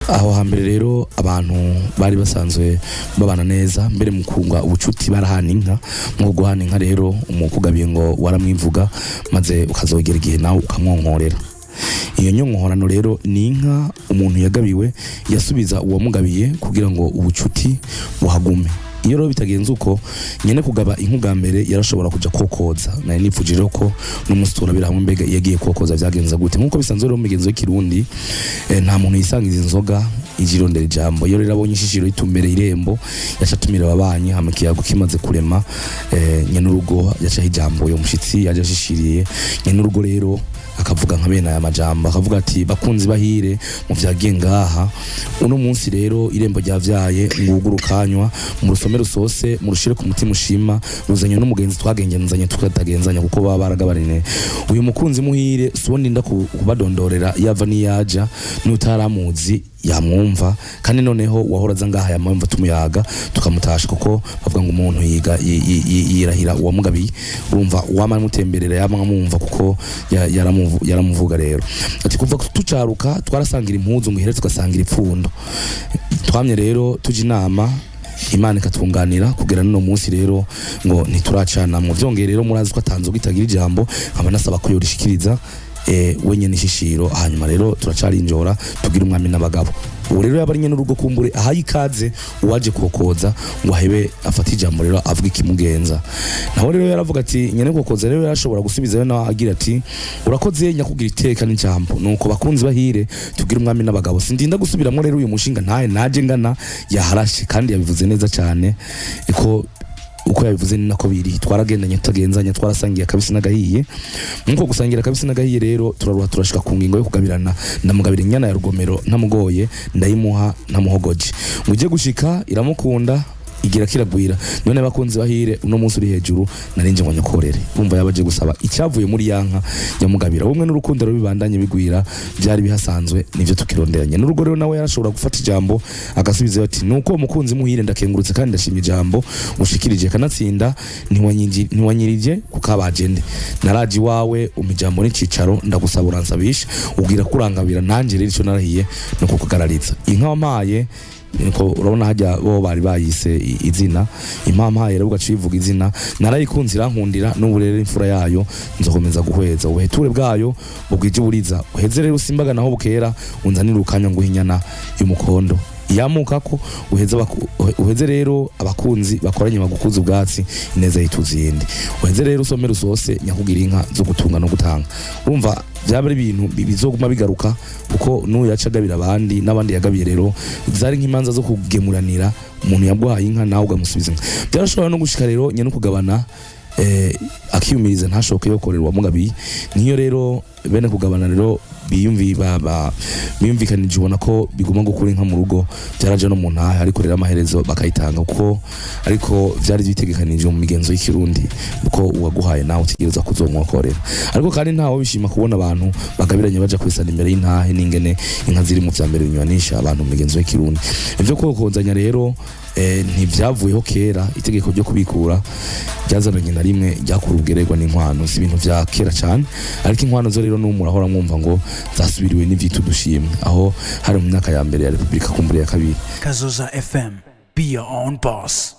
aho hambere rero abantu bari basanzwe babana neza mbere mu kunga ubucuti barahana inka nko guhana inka rero umukugabiye ngo waramwivuga maze ukazogera igihe nawe ukamwonkorera. Iyo nyonkorano rero ni inka umuntu yagabiwe yasubiza uwamugabiye kugira ngo ubucuti buhagume. Iyo rero bitagenze uko nyene kugaba inkuga mbere yarashobora kuja kokoza nari nipfujije ko n'umustura birahamwe mbega yagiye kokoza vyagenza gute nkuko bisanzwe rero mu migenzo y'ikirundi nta muntu yisangiza inzoga ijirondera ijambo. Iyo rero abonye ishishiro itumbere irembo yacatumira ababanyi hamakiyago kimaze kurema nyene urugo yaca ijambo yo mushitsi yaje ashishiriye nyene urugo rero akavuga nka bene aya majambo akavuga ati bakunzi bahire mu vyagiye ngaha uno munsi rero irembo ryavyaye ngugurukanywa mu rusomero sose mu rushire ku mutima ushima ruzanye n'umugenzi twagengenzanye tukatagenzanya kuko baba baragabarine uyu mukunzi muhire subundi nda kubadondorera yava niyaja n'utaramuzi yamwumva kandi noneho wahoraza ngaha yamwumva tumuyaga tukamutasha kuko bavuga ngo umuntu yiga yirahira uwamugabiye urumva wamara mutemberera yamwumva kuko yaramuvuga rero ati kuva tucaruka twarasangira impuzu ngo ihere tugasangira ipfundo twamye rero tuje inama Imana ikatwunganira kugera no munsi rero ngo ntituracana mu vyongere rero murazi ko atanzo gitagira ijambo nkaba nasaba ko yorishikiriza wenye nishishiro hanyuma rero turacari injora tugira umwami n'abagabo. Ubu rero yabari nyene urugo kumbure ahaye ikaze uwaje kokoza ngo ahebe afata ijambo rero avuga ikimugenza. Naho rero yaravuga ati nyene kokoza rero yarashobora gusubizayo na agira ati urakoze nyakugira iteka n'ijambo nuko bakunzi bahire tugira umwami n'abagabo. Sindinda gusubiramo rero uyu mushinga ntaye naje ngana yaharashe kandi yabivuze neza cyane uko yabivuze ni nako biri twaragendanye tutagenzanya twarasangiye kabisa nagahiye nkuko gusangira kabisa nagahiye rero turaruha turashika ku ngingo yo kugabirana ndamugabira inyana ya rugomero ntamugoye ndayimuha ntamuhogoje muje gushika iramukunda igira kiragwira none bakunzi bahire uno munsi uri hejuru narinje ngo nyokorere bumva yabaje gusaba icyavuye muri yanka yamugabira ubumwe n'urukundo rero bibandanye bigwira byari bihasanzwe nivyo tukironderanye n'urugo rero nawe yarashobora gufata ijambo agasubiza ati nuko umukunzi muhire ndakengurutse kandi ndashimye ijambo ushikirije kanatsinda ntiwanyirije kukabagende naraji wawe umijambo n'icicaro ndagusaba uransabisha ubwira kurangabira nanje rero ico narahiye no kukugarariza inka wampaye niko urabona hajya bo bari bayise izina impampa rero ugacivuga izina narayikunze irankundira n'uburere imfura yayo nzokomeza guhweza ubuheture bwayo bugwije uburiza uheze rero usimbaga naho bukera unzanira ukanya ngo hinyana y'umukondo yamukako uheze rero abakunzi bakoranye bagukuza ubwatsi ineza yituzindi uheze rero usomera usose nyakugira inka zo gutunga no gutanga urumva byaba ari ibintu bizoguma bigaruka kuko n'uyacagabira abandi n'abandi yagabiye rero zari nk'imanza zo kugemuranira umuntu yagwaye inka nawe ugamusubiza byarashobora no gushika rero nyene kugabana akiyumiriza ntashoke yokorerwa mugabi niyo rero bene kugabana rero biyumvikanije ubona ko biguma gukura inka mu rugo byaraje no mu ntahe ariko rero amaherezo bakayitanga kuko ariko byari bitegekanije mu migenzo y'ikirundi kuko uwaguhaye nawe utegereza kuzomwokorera ariko kandi ntawo bishima kubona abantu bagabiranye baje kwisana imbere y'intahe n'ingene inka ziri mu vyambere binywanisha abantu mu migenzo y'ikirundi ivyo kokozanya rero ntivyavuyeho kera itegeko ryo kubikura ryazananye na rimwe ryakura ubwererwa n'inkwano si ibintu vya kera cyane ariko inkwano zo rero n'umurahora mwumva ngo zasubiriwe n'ivyitu dushimwe aho hari mu myaka ya mbere ya Republika kumbure ya kabiri. Kazoza FM, be your own boss.